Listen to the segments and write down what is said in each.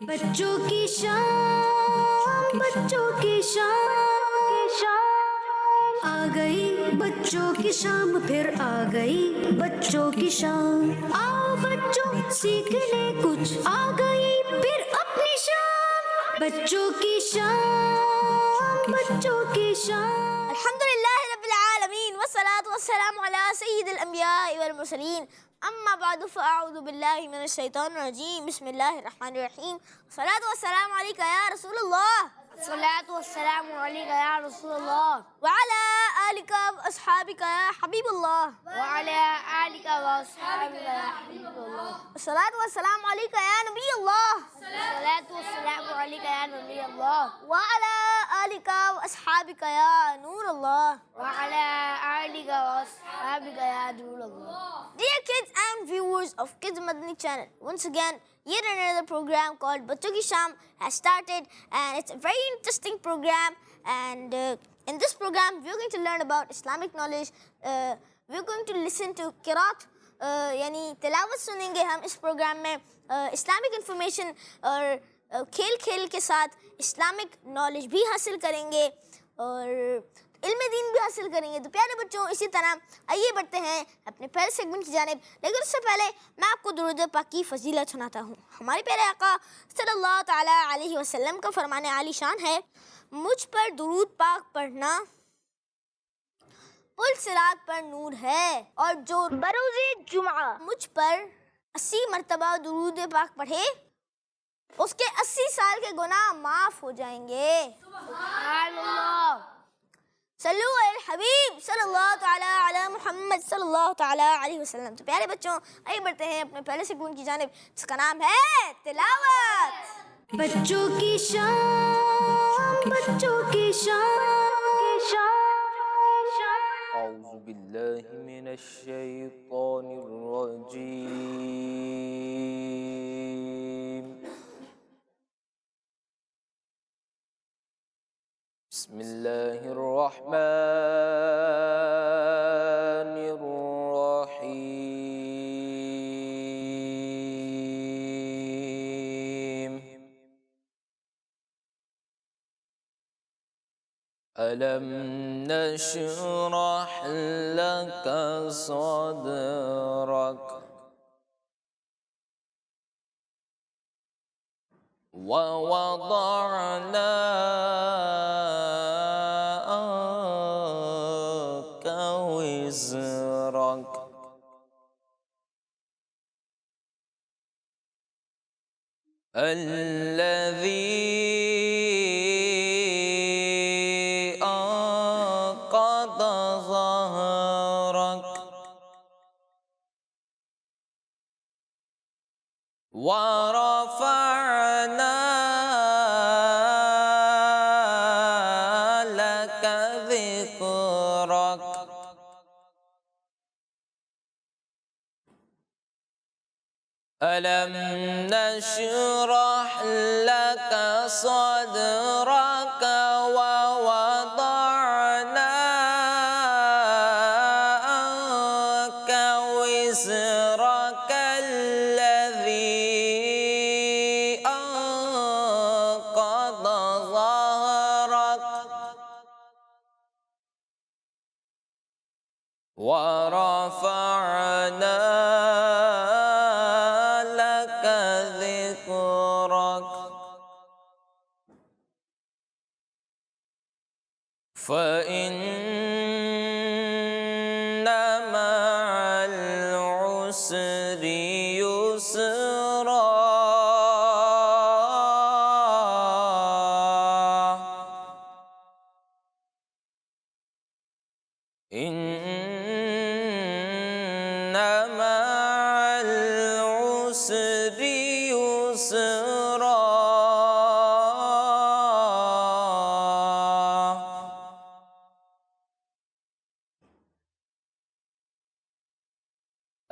بچوں کی شام، بچوں کی شام آ گئی، بچوں کی شام پھر آ گئی، بچوں کی شام آؤ بچوں سیکھ لے کچھ، آ گئی پھر اپنی شام، بچوں کی شام، بچوں کی شام۔ الحمدللہ رب العالمین والصلاة والسلام علی سید الانبیاء والمرسلین، اما بعد فاعوذ باللہ من الشیطان الرجیم، بسم اللہ الرحمن الرحیم، الصلاة والسلام علیکہ یا رسول اللہ، الصلاة والسلام عليك يا رسول الله وعلى آلک واصحابک یا حبیب اللہ، وعلى آلك وأصحابك يا حبيب الله الصلاة والسلام علیکہ یا نبی اللہ، الصلاة والسلام عليك يا نبي الله وعلى آلک واصحابک یا نور اللہ۔ وعلى آلك وأصحابك يا نور الله. Dear kids and viewers of Kids Madani channel, once again, yet another program called Bachon Ki Sham has started, and it's a very interesting program. And in this program, we're going to learn about Islamic knowledge. We're going to listen to Qiraat, یعنی تلاوت سنیں گے ہم اس programme میں، Islamic information اور کھیل کھیل کے ساتھ اسلامک نالج بھی حاصل کریں گے اور علم دین بھی حاصل کریں گے۔ تو پیارے بچوں، اسی طرح آئیے بڑھتے ہیں اپنے پہلے سیگمنٹ کی جانب، لیکن اس سے پہلے میں آپ کو درود پاک کی فضیلت سناتا ہوں۔ ہمارے پیارے آقا صلی اللہ تعالیٰ علیہ وسلم کا فرمان عالی شان ہے، مجھ پر درود پاک پڑھنا پل صراط پر نور ہے، اور جو بروز جمعہ مجھ پر 80 مرتبہ درود پاک پڑھے اس کے 80 سال کے گناہ معاف ہو جائیں گے۔ سبحان اللہ۔ صلو علی الحبیب صلی اللہ تعالیٰ علی محمد صلی اللہ تعالیٰ علیہ وسلم۔ تو پیارے بچوں، آئیے بڑھتے ہیں اپنے پہلے سیگمنٹ کی جانب، جس کا نام ہے تلاوت۔ بچوں کی شام، بچوں کی شام أعوذ بالله من الشيطان الرجيم. بسم الله الرحمن الرحيم. ألم نشرح لك صدرك ووضعنا عنك وزرك الذي أنقض ظهرك ورفعنا لك ذكرك ألم نشرح لك صدرك ووضعنا عنك وزرك الذي أنقض ظهرك ورفعنا لك ذكرك فإن مع العسر يسرا إن مع العسر يسرا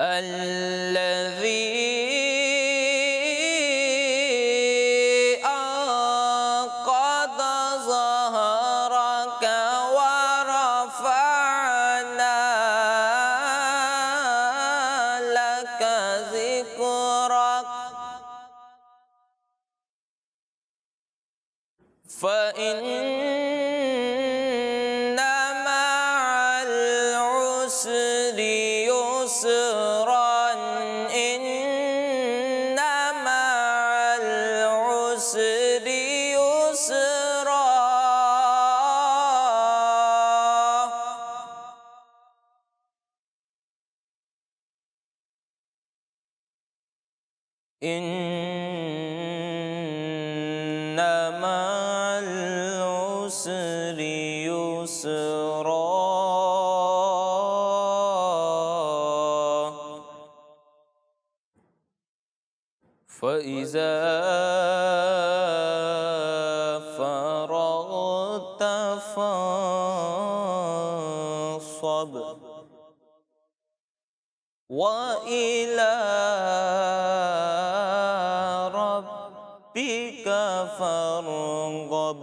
الذي أنقض ظهرك ورفعنا لك ذكرك فإن مع العسر يسرا إن مع العسر يسرا إن مع العسر يسرا فإذا فرغت فانصب وإلى ربك فارغب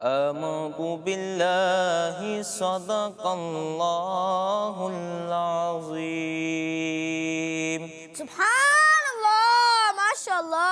آمنت بالله صدق الله العظيم Subhanallah, MashaAllah,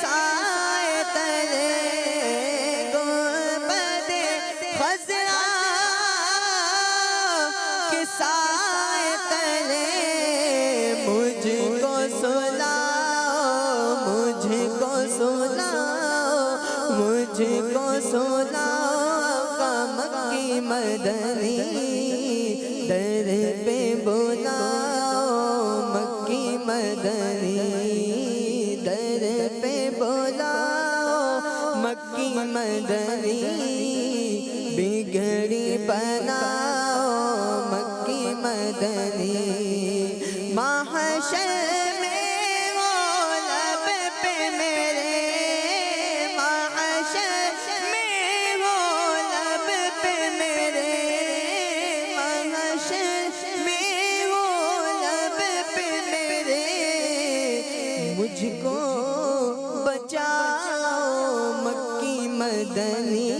سائے تلے گنبد خضرا کے سائے تلے مجھ کو سلاؤ، مجھ کو سلاؤ، مجھ کو سلاؤ مکی مدنی در پہ بلاؤ، مکی مدنی در پہ بلاؤ، مکی مدنی بگڑی بناؤ، مکی مدنی محشر میں وہ لب پہ میرے، محشر میں وہ لب پہ میرے، محشر میں وہ لب پہ میرے مجھ کو بچاؤ مکی مدنی،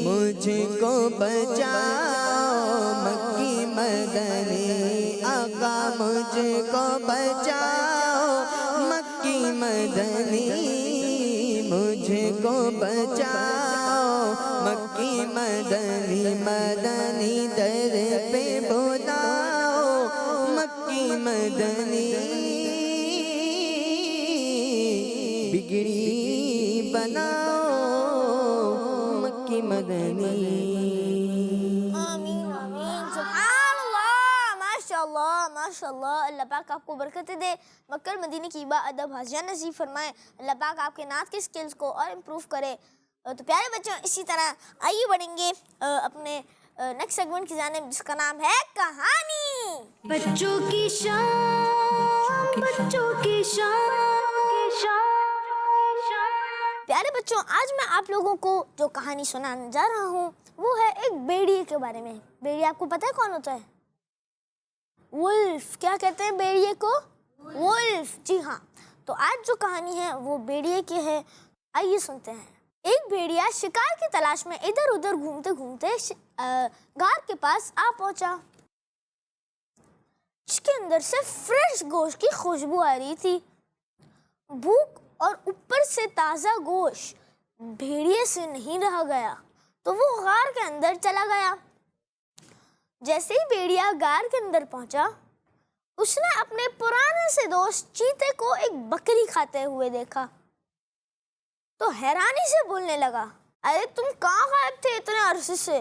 مجھ کو بچاؤ مکی مدنی، آقا مجھ کو بچاؤ مکی مدنی، مجھ کو بچاؤ مکی مدنی، مدنی در پہ بلاؤ مکی مدنی بگڑی بناؤ مکی مدنی۔ آمین آمین، سبحان اللہ، ماشاء اللہ ماشاء اللہ۔ اللہ پاک آپ کو برکتیں دے، مکہ مدینہ کی با ادب حاضریاں نصیب فرمائے، اللہ پاک آپ کے نعت کے سکلز کو اور امپروو کرے۔ تو پیارے بچوں، اسی طرح آئیے بڑھیں گے اپنے نیکسٹ سیگمنٹ کی جانب، جس کا نام ہے کہانی۔ بچوں کی شام، بچوں کی شام۔ پیارے بچوں، آج میں آپ لوگوں کو جو کہانی سنانے جا رہا ہوں وہ ہے ایک بھیڑیے کے بارے میں۔ بھیڑیا آپ کو پتہ ہے کون ہوتا ہے؟ ولف۔ کیا کہتے ہیں بھیڑیے کو؟ ولف، جی ہاں۔ تو آج جو کہانی ہے وہ بھیڑیے کی ہے، آئیے سنتے ہیں۔ ایک بھیڑیا شکار کی تلاش میں ادھر ادھر گھومتے گھومتے غار کے پاس آ پہنچا، جس کے اندر سے فریش گوشت کی خوشبو آ رہی تھی۔ بھوک اور اوپر سے تازہ گوشت بھیڑیے سے نہیں رہا گیا تو وہ غار کے اندر چلا گیا۔ جیسے ہی بھیڑیا غار کے اندر پہنچا، اس نے اپنے پرانے سے دوست چیتے کو ایک بکری کھاتے ہوئے دیکھا تو حیرانی سے بولنے لگا، ارے تم کہاں غائب تھے اتنے عرصے سے؟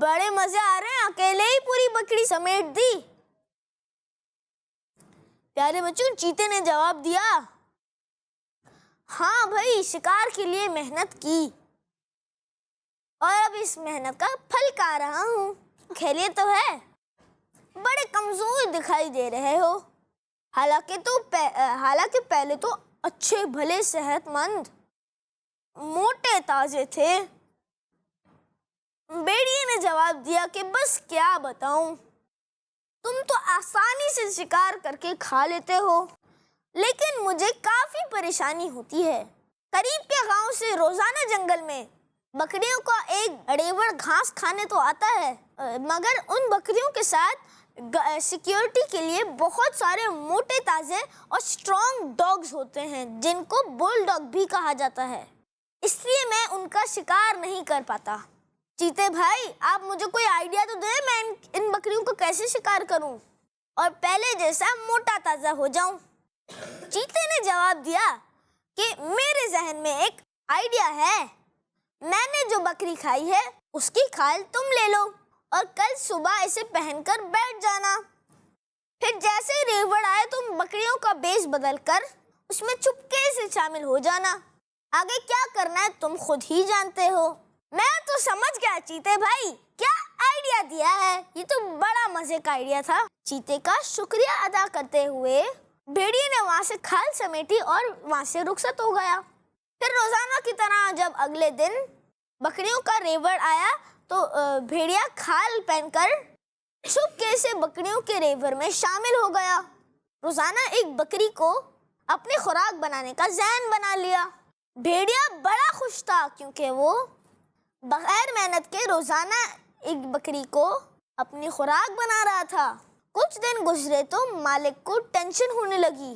بڑے مزے آ رہے ہیں، اکیلے ہی پوری بکری سمیٹ دی۔ پیارے بچوں، چیتے نے جواب دیا، ہاں بھائی، شکار کے لیے محنت کی اور اب اس محنت کا پھل کھا رہا ہوں۔ خیریت تو ہے؟ بڑے کمزور دکھائی دے رہے ہو، حالانکہ پہلے تو اچھے بھلے صحت مند موٹے تازے تھے۔ بھیڑیے نے جواب دیا کہ بس کیا بتاؤں، تم تو آسانی سے شکار کر کے کھا لیتے ہو، لیکن مجھے کافی پریشانی ہوتی ہے۔ قریب کے گاؤں سے روزانہ جنگل میں بکریوں کا ایک ریوڑ گھاس کھانے تو آتا ہے، مگر ان بکریوں کے ساتھ سیکیورٹی کے لیے بہت سارے موٹے تازے اور اسٹرانگ ڈاگز ہوتے ہیں، جن کو بل ڈاگ بھی کہا جاتا ہے، اس لیے میں ان کا شکار نہیں کر پاتا۔ چیتے بھائی، آپ مجھے کوئی آئیڈیا تو دیں، میں ان بکریوں کو کیسے شکار کروں اور پہلے جیسا موٹا تازہ ہو جاؤں؟ چیتے نے جواب دیا کہ میرے ذہن میں ایک آئیڈیا ہے، میں نے جو بکری کھائی ہے اس کی کھال تم لے لو اور کل صبح اسے پہن کر بیٹھ جانا، پھر جیسے ریوڑ آئے تم بکریوں کا بیس بدل کر اس میں چپکے سے شامل ہو جانا، آگے کیا کرنا ہے تم خود ہی جانتے ہو۔ میں تو سمجھ گیا چیتے بھائی، کیا آئیڈیا دیا ہے، یہ تو بڑا مزے کا آئیڈیا تھا۔ چیتے کا شکریہ ادا کرتے ہوئے بھیڑیے نے وہاں سے کھال سمیٹی اور وہاں سے رخصت ہو گیا۔ پھر روزانہ کی طرح جب اگلے دن بکریوں کا ریوڑ آیا تو بھیڑیا کھال پہن کر چپکے سے بکریوں کے ریوڑ میں شامل ہو گیا۔ روزانہ ایک بکری کو اپنی خوراک بنانے کا ذہن بنا لیا۔ بھیڑیا بڑا خوش تھا کیونکہ وہ بغیر محنت کے روزانہ ایک بکری کو اپنی خوراک بنا رہا تھا۔ کچھ دن گزرے تو مالک کو ٹینشن ہونے لگی،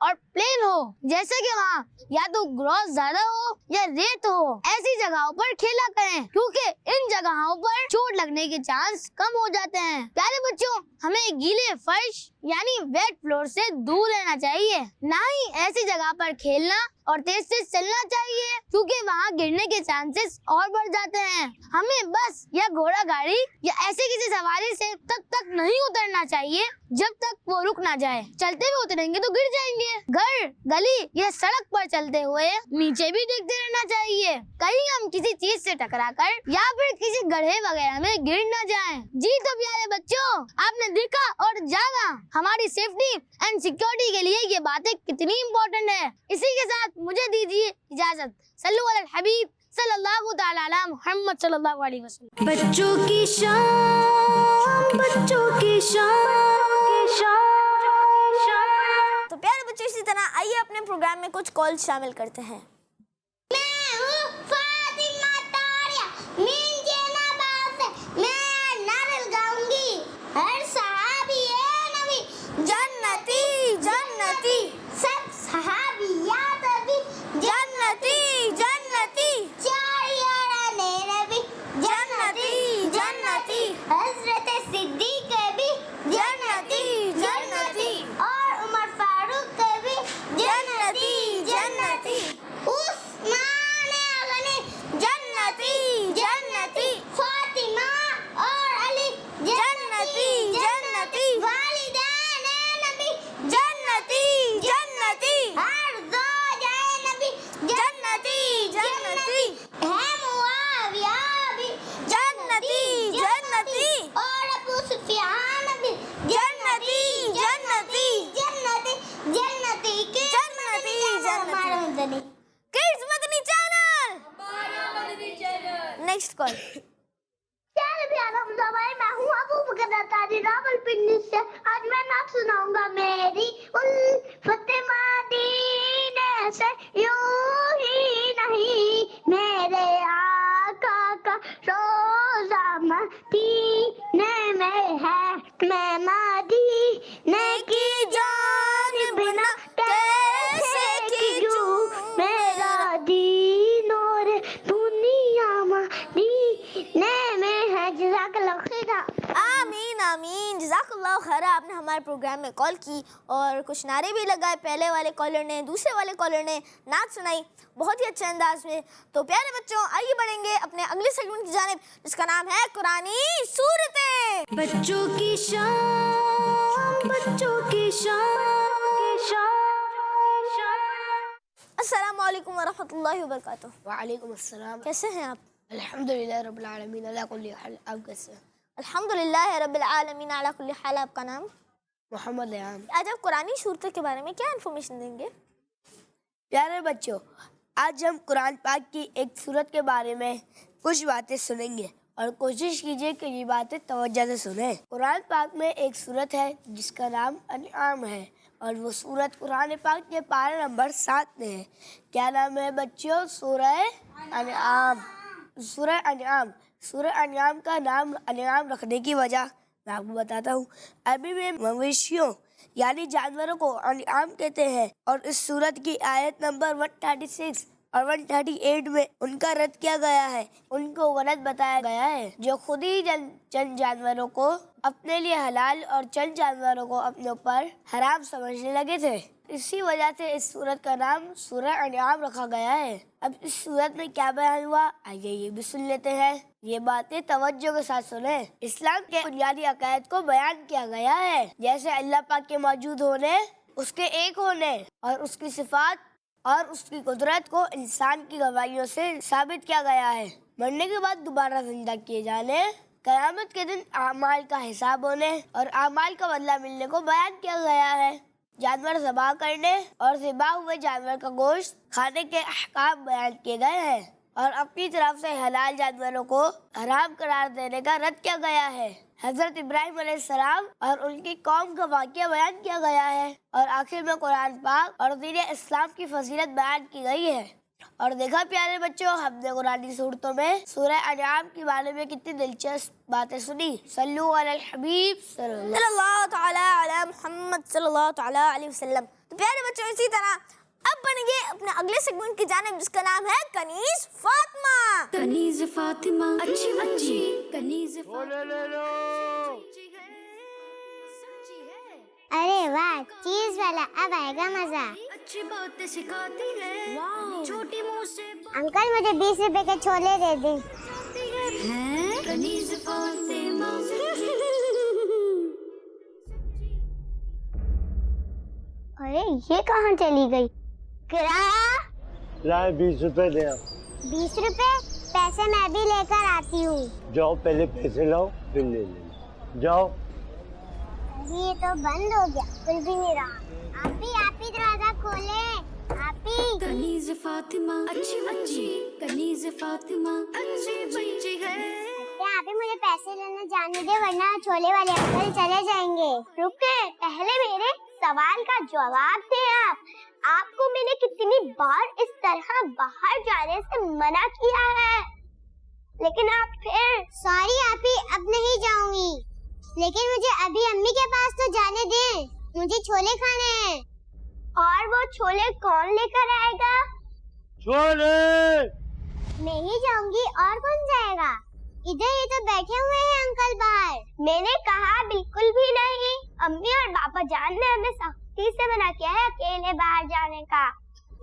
اور پلین ہو، جیسے کہ وہاں یا تو گراس زیادہ ہو یا ریت ہو، ایسی جگہوں پر کھیلا کریں کیونکہ ان جگہوں پر چوٹ لگنے کے چانس کم ہو جاتے ہیں۔ پیارے بچوں، ہمیں گیلے فرش یعنی ویٹ فلور سے دور رہنا چاہیے، نہ ہی ایسی جگہ پر کھیلنا اور تیز تیز چلنا چاہیے کیونکہ وہاں گرنے کے چانسز اور بڑھ جاتے ہیں۔ ہمیں بس یا گھوڑا گاڑی یا ایسے کسی سواری سے تب تک نہیں اترنا چاہیے جب تک وہ رک نہ جائے، چلتے ہوئے اتریں گے تو گر جائیں گے۔ گھر، گلی یا سڑک پر چلتے ہوئے نیچے بھی دیکھتے رہنا چاہیے، کہیں ہم کسی چیز سے ٹکرا کر یا پھر کسی گڑھے وغیرہ میں گر نہ جائیں۔ جی تو پیارے بچوں، آپ نے دیکھا اور جانا ہماری سیفٹی اینڈ سیکیورٹی کے لیے یہ باتیں کتنی امپورٹنٹ ہے۔ اسی کے ساتھ مجھے دیجیے اجازت۔ صلو علی الحبیب صلی اللہ تعالی علی محمد صلی اللہ علیہ وسلم۔ بچوں کی شان، بچوں کی شان۔ تو پیارے بچوں، اسی طرح آئیے اپنے پروگرام میں کچھ کال شامل کرتے ہیں۔ میں ہوں فاطمہ طاہرہ من جناب سے، میں نعرہ گاؤں گی، ہر صحابی نبی جنتی جنتی سب صحابیات بھی جنتی جنتی چار یارانے نبی جنتی جنتی حضرت صدیق بھی جنتی جنتی اور عمر فاروق بھی جنتی جنتی عثمان غنی جنتی جنتی فاطمہ اور علی جنتی جنتی والدین نبی جنتی جنتی ہر زوجین نبی جنتی جنتی ہے معاویہ بھی جنتی جنتی اور ابو سفیان بھی جنتی جنتی جنتی جنتی کی ہمارا مدنی کڈز مدنی چینل۔ Next call. پیارے پیارا مزاوائے، میں ہوں ابو بکر تاری راول پنڈی سے۔ آج میں نعت سناؤں گا میری الفت مدینے سے، یوں ہی نہیں میرے آقا کا روزہ مدینے میں ہے، میں مدینے کی جانب نہ کیسے کیجوں، میرا دین اور دنیا مدینے میں ہے۔ جزاک اللہ خیر۔ آمین آمین، جزاک اللہ خیر۔ آپ نے ہمارے پروگرام میں کال کی اور کچھ نعرے بھی لگائے، پہلے والے کالر نے، دوسرے والے کالر نے نعت سنائی بہت ہی اچھے انداز میں۔ تو پیارے بچوں، آئیے بڑھیں گے اپنے اگلے سیگمنٹ کی جانب جس کا نام ہے قرآنی صورتیں۔ بچوں کی شان، بچوں کی شان۔ السلام علیکم ورحمۃ اللہ وبرکاتہ۔ وعلیکم السلام۔ کیسے ہیں آپ؟ الحمدللہ رب العالمین علی کل حال۔ آپ کیسے ہیں؟ الحمدللہ رب العالمین علی کل حال۔ آپ کا نام؟ محمد ریحان۔ آج آپ قرآنی صورتوں کے بارے میں کیا انفارمیشن دیں گے؟ پیارے بچوں، آج ہم قرآن پاک کی ایک سورت کے بارے میں کچھ باتیں سنیں گے اور کوشش کیجیے کہ یہ باتیں توجہ سے سنیں۔ قرآن پاک میں ایک سورت ہے جس کا نام انعام ہے اور وہ سورت قرآن پاک کے پارہ نمبر 7 میں ہے۔ کیا نام ہے بچوں؟ سورہ انعام۔ سورہ انعام۔ سورہ انعام کا نام انعام رکھنے کی وجہ میں آپ کو بتاتا ہوں۔ عربی میں مویشیوں یعنی جانوروں کو انعام کہتے ہیں، اور اس سورت کی آیت نمبر 136 اور 138 میں ان کا رد کیا گیا ہے، ان کو غلط بتایا گیا ہے، جو خود ہی چند جانوروں کو اپنے لیے حلال اور چند جانوروں کو اپنے اوپر حرام سمجھنے لگے تھے۔ اسی وجہ سے اس سورت کا نام سورہ انعام رکھا گیا ہے۔ اب اس سورت میں کیا بیان ہوا، آئیے یہ بھی سن لیتے ہیں۔ یہ باتیں توجہ کے ساتھ سنیں۔ اسلام کے بنیادی عقائد کو بیان کیا گیا ہے، جیسے اللہ پاک کے موجود ہونے، اس کے ایک ہونے اور اس کی صفات اور اس کی قدرت کو انسان کی گواہیوں سے ثابت کیا گیا ہے، مرنے کے بعد دوبارہ زندہ کیے جانے، قیامت کے دن اعمال کا حساب ہونے اور اعمال کا بدلہ ملنے کو بیان کیا گیا ہے، جانور ذبح کرنے اور ذبح ہوئے جانور کا گوشت کھانے کے احکام بیان کیے گئے ہیں، اور اپنی طرف سے حلال جانوروں کو حرام قرار دینے کا رد کیا گیا ہے۔ حضرت ابراہیم علیہ السلام اور ان کی قوم کا واقعہ بیان کیا گیا ہے، اور آخر میں قرآن پاک اور دین اسلام کی فضیلت بیان کی گئی ہے، اور دیکھا پیارے بچوں، ہم نے قرآنی صورتوں میں سورہ انعام کے بارے میں کتنی دلچسپ باتیں سنی. صلو علی الحبیب صلی اللہ. صلی اللہ تعالیٰ علی محمد صلی اللہ تعالیٰ علیہ وسلم. تو پیارے بچوں، اسی طرح اب بنیں گے اپنے اگلے سیگمنٹ کی جانب، جس کا نام ہے کنیز فاطمہ. کنیز فاطمہ اچھی بچی، کنیز ارے واہ، چیز والا، اب آئے گا مزہ. اچھی باتیں سکھاتی ہے، چھوٹی منہ سے انکل مجھے 20 روپے کے چھولے دے دیں. ہیں کنیز فاطمہ. ارے یہ کہاں چلی گئی؟ کرایہ لائے 20 روپے دے. 20 روپے؟ پیسے میں بھی لے کر آتی ہوں. جاؤ پہلے پیسے لاؤ پھر لے لینا. جاؤ. یہ تو بند ہو گیا، کھل بھی نہیں رہا. آپ ہی دروازہ کھولے. آپ ہی. کنیز فاطمہ اچھی بچی، کنیز فاطمہ اچھی بچی ہے. آپ ہی مجھے پیسے لینے جانے دے، ورنہ چھولے والے انکل چلے جائیں گے. رکے، پہلے میرے سوال کا جواب دیں. آپ کو میں نے کتنی بار اس طرح باہر جانے سے منع کیا ہے، لیکن آپ پھر. سوری آپ ہی، اب نہیں جاؤں گی، لیکن مجھے ابھی امی کے پاس تو جانے دیں. مجھے چھولے کھانے ہیں. اور وہ چھولے کون لے کر آئے گا؟ چھولے. میں ہی جاؤں گی، اور کون جائے گا؟ ادھر ہی تو بیٹھے ہوئے ہیں انکل باہر. میں نے کہا بالکل بھی نہیں. امی اور پاپا جان نے ہمیں سختی سے منع کیا ہے اکیلے باہر جانے کا.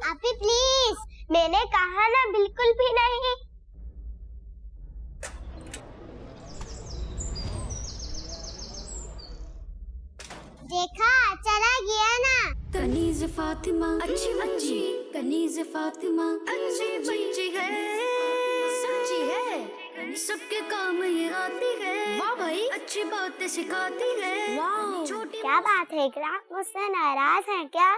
آپ ہی پلیز. میں نے کہا نا بالکل بھی نہیں. دیکھا، چلا گیا نا. کنیز فاطمہ اچھی بچی، کنیز فاطمہ اچھی بچی ہے، سچی ہے، سب کے کام یہ آتی ہے. واہ بھائی، اچھی باتیں سکھاتی ہے. چھوٹی کیا بات ہے اقرا، مجھ سے ناراض ہیں کیا؟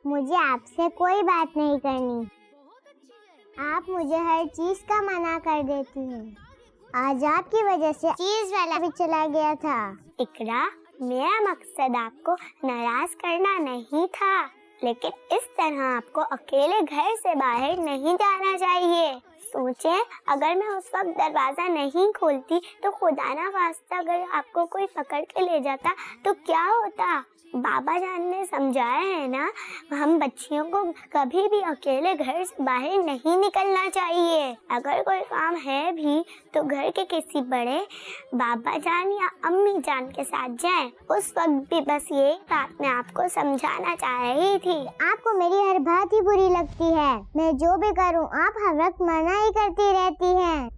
مجھے آپ سے کوئی بات نہیں کرنی. آپ مجھے ہر چیز کا منع کر دیتی ہیں. آج آپ کی وجہ سے چیز والا بھی چلا گیا تھا. اقرا، میرا مقصد آپ کو ناراض کرنا نہیں تھا، لیکن اس طرح آپ کو اکیلے گھر سے باہر نہیں جانا چاہیے. سوچیں، اگر میں اس وقت دروازہ نہیں کھولتی تو خدا نہ خواستہ اگر آپ کو کوئی پکڑ کے لے جاتا تو کیا ہوتا؟ بابا جان نے سمجھایا ہے نا، ہم بچیوں کو کبھی بھی اکیلے گھر سے باہر نہیں نکلنا چاہیے. اگر کوئی کام ہے بھی تو گھر کے کسی بڑے بابا جان یا امی جان کے ساتھ جائیں. اس وقت بھی بس یہی بات میں آپ کو سمجھانا چاہ رہی تھی. آپ کو میری ہر بات ہی بری لگتی ہے. میں جو بھی کروں آپ ہر وقت منع ہی کرتی رہتی ہیں.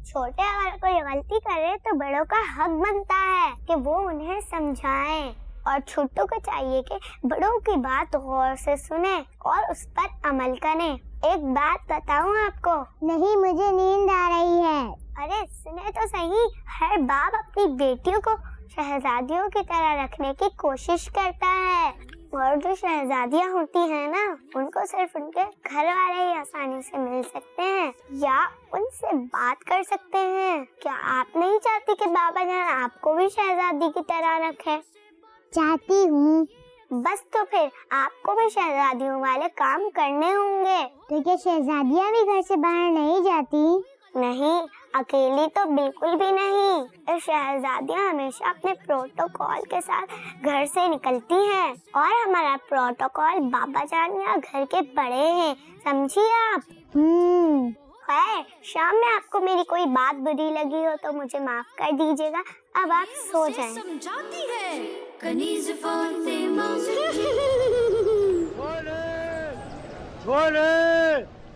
چھوٹے اگر کوئی غلطی کرے تو بڑوں کا حق بنتا ہے کہ وہ انہیں سمجھائیں، اور چھوٹوں کو چاہیے کہ بڑوں کی بات غور سے سنیں اور اس پر عمل کریں. ایک بات بتاؤں آپ کو؟ نہیں، مجھے نیند آ رہی ہے. ارے سنیں تو صحیح. ہر باپ اپنی بیٹیوں کو شہزادیوں کی طرح رکھنے کی کوشش کرتا ہے، اور جو شہزادیاں ہوتی ہیں نا، ان کو صرف ان کے گھر والے ہی آسانی سے مل سکتے ہیں یا ان سے بات کر سکتے ہیں. کیا آپ نہیں چاہتی کہ بابا جان آپ کو بھی شہزادی کی طرح رکھے؟ چاہتی ہوں. بس تو پھر آپ کو بھی شہزادیوں والے کام کرنے ہوں گے. تو کیا شہزادیاں بھی گھر سے باہر نہیں جاتی؟ نہیں، اکیلی تو بالکل بھی نہیں. شہزادیاں ہمیشہ اپنے پروٹوکول کے ساتھ گھر سے نکلتی ہیں، اور ہمارا پروٹوکول بابا جان یا گھر کے بڑے ہیں، سمجھیے آپ. خیر، شام میں آپ کو میری کوئی بات بری لگی ہو تو مجھے معاف کر دیجیے گا. اب آپ سو جائیں. سمجھاتی ہے کنیز فاطمہ. چھولے.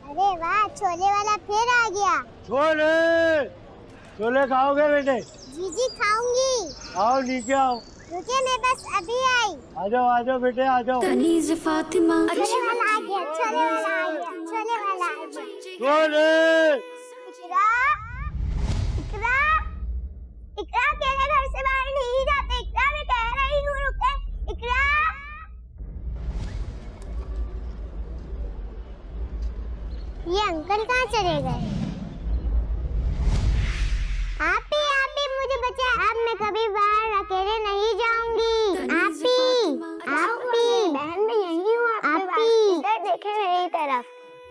ارے واہ، چھولے والا پھر آ گیا. چھولے. چھولے کھاؤ گے بیٹے؟ جی جی کھاؤں گی. آؤ نیچے آؤ. رکے، میں بس ابھی آئی. آ جاؤ بیٹے، آ جاؤ. کنیز فاطمہ اچھی چھولے والا آ گیا، چھولے والا آ گیا، چھولے والا آ گیا. چھولے. اقرا، اقرا، اقرا اکیلے گھر سے باہر نہیں جاتے. اقرا، میں کہہ رہی ہوں رکے. اقرا. یہ انکل کہاں چلے گئے؟ آپ ہی مجھے بچائے. اب میں کبھی باہر اکیلے نہیں جاؤں گی. آپ ہی بہن میں یہی ہوں. آپ دیکھیں میری طرف.